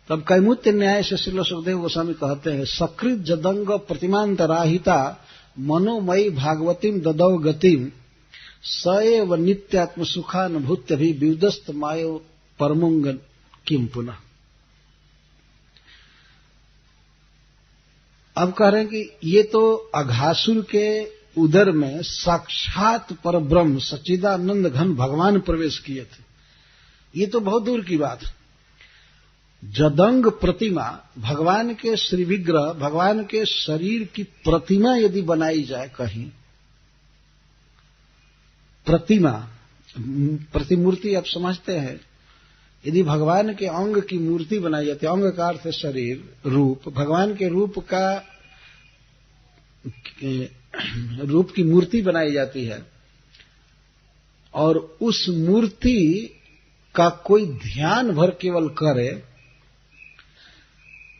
तब कैमुत्य न्याय से श्रील सुखदेव गोस्वामी कहते हैं, सकृत जदंग प्रतिमांतराहिता मनोमयी भागवतीम ददौ गतिम सएव नित्यात्म सुखानुभूत्य भी विदस्त मायो परमुंग किम पुनः। अब कह रहे हैं कि ये तो अघासुर के उदर में साक्षात परब्रह्म सच्चिदानंद घन भगवान प्रवेश किए थे। ये तो बहुत दूर की बात है। जदंग प्रतिमा, भगवान के श्री विग्रह, भगवान के शरीर की प्रतिमा यदि बनाई जाए कहीं, प्रतिमा, प्रतिमूर्ति आप समझते हैं, यदि भगवान के अंग की मूर्ति बनाई जाती है, अंग का अर्थ है शरीर, रूप, भगवान के रूप की मूर्ति बनाई जाती है और उस मूर्ति का कोई ध्यान भर केवल करे,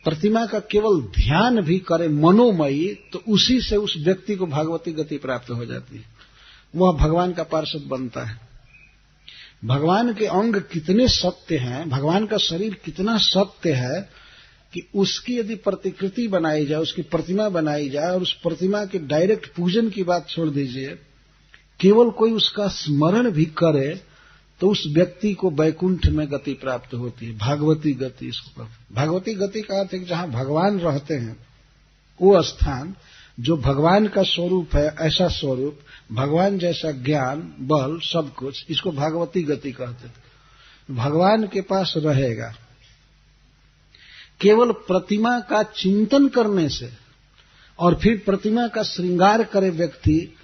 प्रतिमा का केवल ध्यान भी करे मनोमयी, तो उसी से उस व्यक्ति को भागवती गति प्राप्त हो जाती है, वह भगवान का पार्षद बनता है। भगवान के अंग कितने सत्य हैं, भगवान का शरीर कितना सत्य है कि उसकी यदि प्रतिकृति बनाई जाए, उसकी प्रतिमा बनाई जाए और उस प्रतिमा के डायरेक्ट पूजन की बात छोड़ दीजिए, केवल कोई उसका स्मरण भी करे तो उस व्यक्ति को वैकुंठ में गति प्राप्त होती है, भागवती गति इसको। भागवती गति का अर्थ है कि जहां भगवान रहते हैं वो स्थान, जो भगवान का स्वरूप है, ऐसा स्वरूप, भगवान जैसा ज्ञान, बल, सब कुछ, इसको भागवती गति कहते हैं। भगवान के पास रहेगा। केवल प्रतिमा का चिंतन करने से और फिर प्रतिमा का श्रृंगार करे व्यक्ति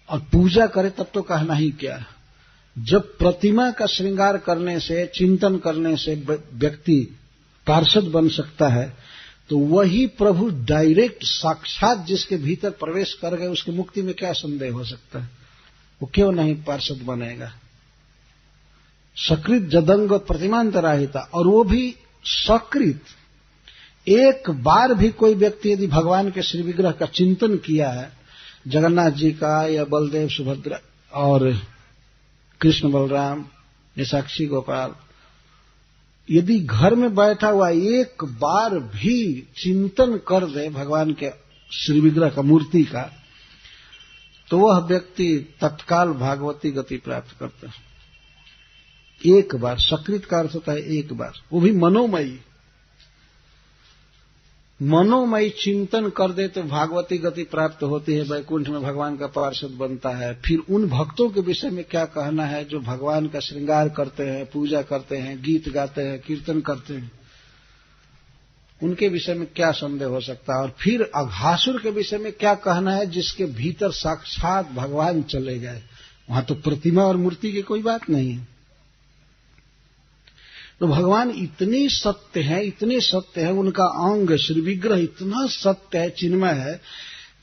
और पूजा करे, तब तो कहना ही क्या है। जब प्रतिमा का श्रृंगार करने से, चिंतन करने से व्यक्ति पार्षद बन सकता है, तो वही प्रभु डायरेक्ट साक्षात जिसके भीतर प्रवेश कर गए, उसकी मुक्ति में क्या संदेह हो सकता है? वो क्यों नहीं पार्षद बनेगा? सकृत जदंग प्रतिमांतराहिता, और वो भी सकृत। एक बार भी कोई व्यक्ति यदि भगवान के श्री विग्रह का चिंतन किया है, जगन्नाथ जी का या बलदेव सुभद्रा और कृष्ण बलराम या साक्षी गोपाल, यदि घर में बैठा हुआ एक बार भी चिंतन कर दे भगवान के श्री विग्रह का, मूर्ति का, तो वह व्यक्ति तत्काल भागवती गति प्राप्त करता है। एक बार, सकृत का अर्थ होता है एक बार, वो भी मनोमयी। मनोमयी चिंतन कर दे तो भागवती गति प्राप्त होती है, वैकुंठ में भगवान का पार्षद बनता है। फिर उन भक्तों के विषय में क्या कहना है जो भगवान का श्रृंगार करते हैं, पूजा करते हैं, गीत गाते हैं, कीर्तन करते हैं, उनके विषय में क्या संदेह हो सकता है? और फिर अघासुर के विषय में क्या कहना है जिसके भीतर साक्षात भगवान चले गए? वहां तो प्रतिमा और मूर्ति की कोई बात नहीं है। तो भगवान इतने सत्य हैं, इतने सत्य है, उनका अंग श्री विग्रह इतना सत्य है, चिन्मय है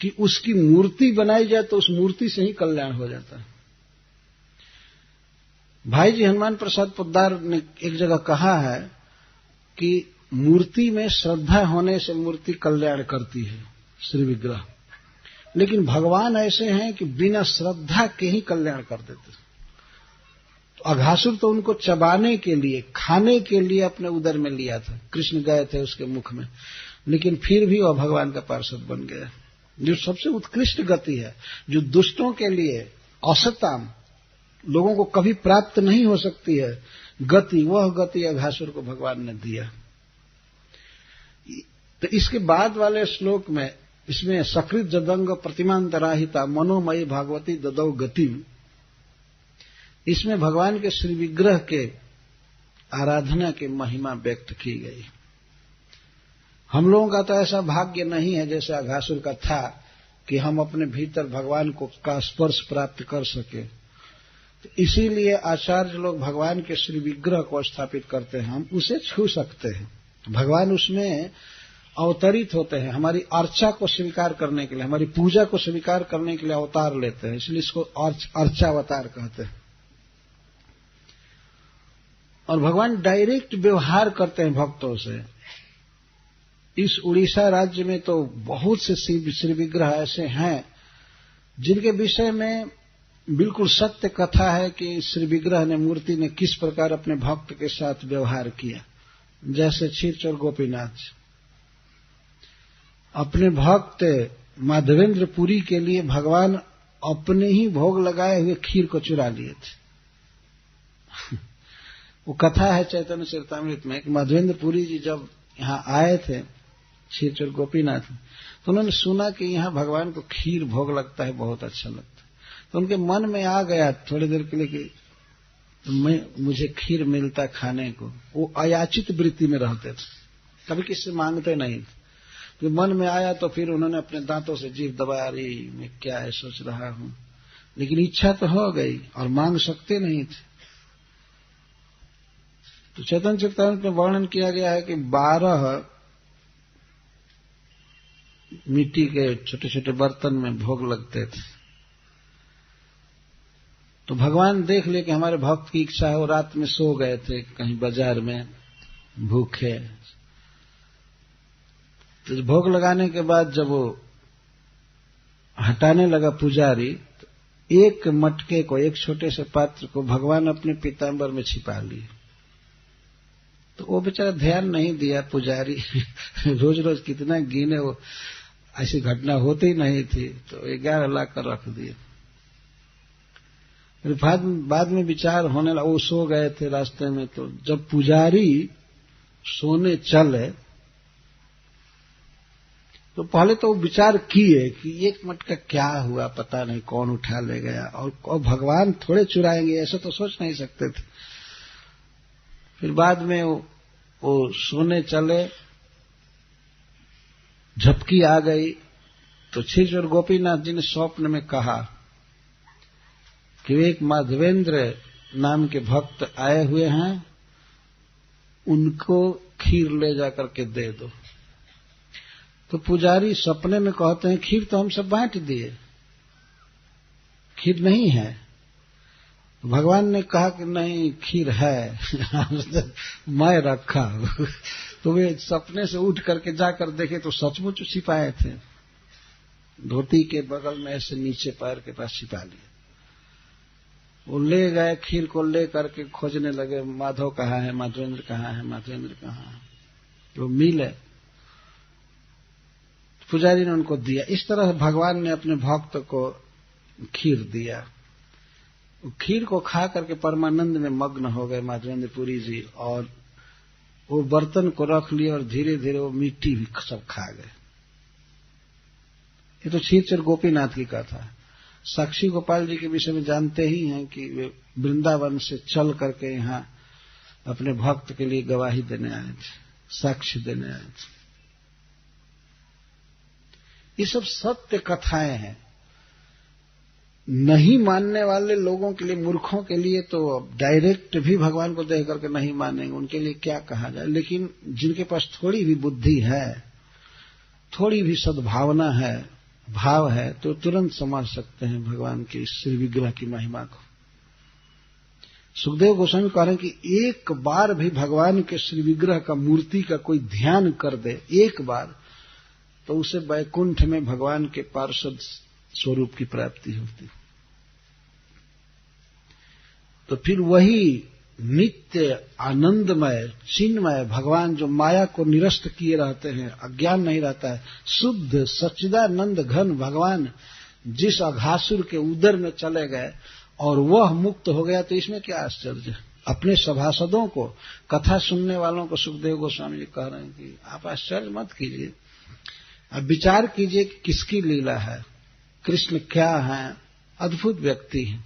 कि उसकी मूर्ति बनाई जाए तो उस मूर्ति से ही कल्याण हो जाता है। भाई जी हनुमान प्रसाद पोद्दार ने एक जगह कहा है कि मूर्ति में श्रद्धा होने से मूर्ति कल्याण करती है, श्री विग्रह। लेकिन भगवान ऐसे हैं कि बिना श्रद्धा के ही कल्याण कर देते हैं। अघासुर तो उनको चबाने के लिए, खाने के लिए अपने उदर में लिया था, कृष्ण गए थे उसके मुख में, लेकिन फिर भी वह भगवान का पार्षद बन गया। जो सबसे उत्कृष्ट गति है, जो दुष्टों के लिए असताम, लोगों को कभी प्राप्त नहीं हो सकती है गति, वह गति अघासुर को भगवान ने दिया। तो इसके बाद वाले श्लोक में, इसमें सकृत जदंग प्रतिमांतराहिता मनोमयी भागवती ददौ गति, इसमें भगवान के श्री विग्रह के आराधना की महिमा व्यक्त की गई। हम लोगों का तो ऐसा भाग्य नहीं है जैसे अघासुर का था कि हम अपने भीतर भगवान को का स्पर्श प्राप्त कर सके। तो इसीलिए आचार्य लोग भगवान के श्री विग्रह को स्थापित करते हैं, हम उसे छू सकते हैं, भगवान उसमें अवतरित होते हैं। हमारी अर्चा को स्वीकार करने के लिए, हमारी पूजा को स्वीकार करने के लिए अवतार लेते हैं, इसलिए इसको अर्चावतार कहते हैं। और भगवान डायरेक्ट व्यवहार करते हैं भक्तों से। इस उड़ीसा राज्य में तो बहुत से श्री विग्रह ऐसे हैं जिनके विषय में बिल्कुल सत्य कथा है कि श्री विग्रह ने, मूर्ति ने किस प्रकार अपने भक्त के साथ व्यवहार किया। जैसे क्षीरचोर गोपीनाथ अपने भक्त माधवेंद्र पुरी के लिए भगवान अपने ही भोग लगाए हुए खीर को चुरा लिए थे। वो कथा है चैतन्य चरितामृत में कि माधवेंद्र पुरी जी जब यहाँ आए थे क्षीरचोर गोपीनाथ, तो उन्होंने सुना कि यहाँ भगवान को खीर भोग लगता है, बहुत अच्छा लगता है। तो उनके मन में आ गया थोड़ी देर के लिए कि मुझे खीर मिलता खाने को। वो अयाचित वृत्ति में रहते थे, कभी किससे मांगते नहीं थे। तो मन में आया तो फिर उन्होंने अपने दांतों से जीभ दबाया, अरे मैं क्या है सोच रहा हूं, लेकिन इच्छा तो हो गई और मांग सकते नहीं थे। तो चैतन्य चरितामृत में वर्णन किया गया है कि 12 मिट्टी के छोटे छोटे बर्तन में भोग लगते थे। तो भगवान देख ले कि हमारे भक्त की इच्छा है, वो रात में सो गए थे कहीं बाजार में भूखे। तो भोग लगाने के बाद जब वो हटाने लगा पुजारी, तो एक मटके को, एक छोटे से पात्र को भगवान अपने पीतांबर में छिपा लिए। तो वो बेचारा ध्यान नहीं दिया पुजारी रोज रोज कितना गिने, वो ऐसी घटना होती ही नहीं थी, तो 11 लाख कर रख दिए। फिर बाद में विचार होने लगा, वो सो गए थे रास्ते में। तो जब पुजारी सोने चले तो पहले तो वो विचार किए कि एक मटका क्या हुआ, पता नहीं कौन उठा ले गया, और भगवान थोड़े चुराएंगे, ऐसा तो सोच नहीं सकते थे। फिर बाद में वो सोने चले, झपकी आ गई तो क्षीरचोर गोपीनाथ जी ने स्वप्न में कहा कि एक माधवेंद्र नाम के भक्त आए हुए हैं, उनको खीर ले जाकर के दे दो। तो पुजारी सपने में कहते हैं खीर तो हम सब बांट दिए, खीर नहीं है। भगवान ने कहा कि नहीं खीर है मैं रखा। तो वे सपने से उठ करके जाकर देखे तो सचमुच छिपाए थे, धोती के बगल में ऐसे नीचे पैर के पास छिपा लिए। वो ले गए, खीर को ले करके खोजने लगे, माधव कहाँ है, माधवेंद्र कहाँ है, माधवेंद्र कहाँ है। तो मिले, पुजारी ने उनको दिया। इस तरह भगवान ने अपने भक्त को खीर दिया। खीर को खा करके परमानंद में मग्न हो गए माधवेंद्र पुरी जी, और वो बर्तन को रख लिए और धीरे धीरे वो मिट्टी भी सब खा गए। ये तो क्षीरचोर गोपीनाथ की कथा है। साक्षी गोपाल जी के विषय में जानते ही हैं कि वे वृंदावन से चल करके यहाँ अपने भक्त के लिए गवाही देने आए थे, साक्ष्य देने आए थे। ये सब सत्य कथाएं हैं। नहीं मानने वाले लोगों के लिए, मूर्खों के लिए तो डायरेक्ट भी भगवान को देख करके नहीं मानेंगे, उनके लिए क्या कहा जाए। लेकिन जिनके पास थोड़ी भी बुद्धि है, थोड़ी भी सद्भावना है, भाव है, तो तुरंत समझ सकते हैं भगवान के श्री विग्रह की महिमा को। सुखदेव गोस्वामी कह रहे हैं कि एक बार भी भगवान के श्री विग्रह का, मूर्ति का कोई ध्यान कर दे एक बार, तो उसे वैकुंठ में भगवान के पार्षद स्वरूप की प्राप्ति होती। तो फिर वही नित्य आनंदमय चिन्मय भगवान जो माया को निरस्त किए रहते हैं, अज्ञान नहीं रहता है, शुद्ध सच्चिदानंद घन भगवान जिस अघासुर के उदर में चले गए और वह मुक्त हो गया, तो इसमें क्या आश्चर्य। अपने सभासदों को, कथा सुनने वालों को सुखदेव गोस्वामी जी कह रहे हैं कि आप आश्चर्य मत कीजिए, अब विचार कीजिए कि किसकी लीला है, कृष्ण क्या है, अद्भुत व्यक्ति है।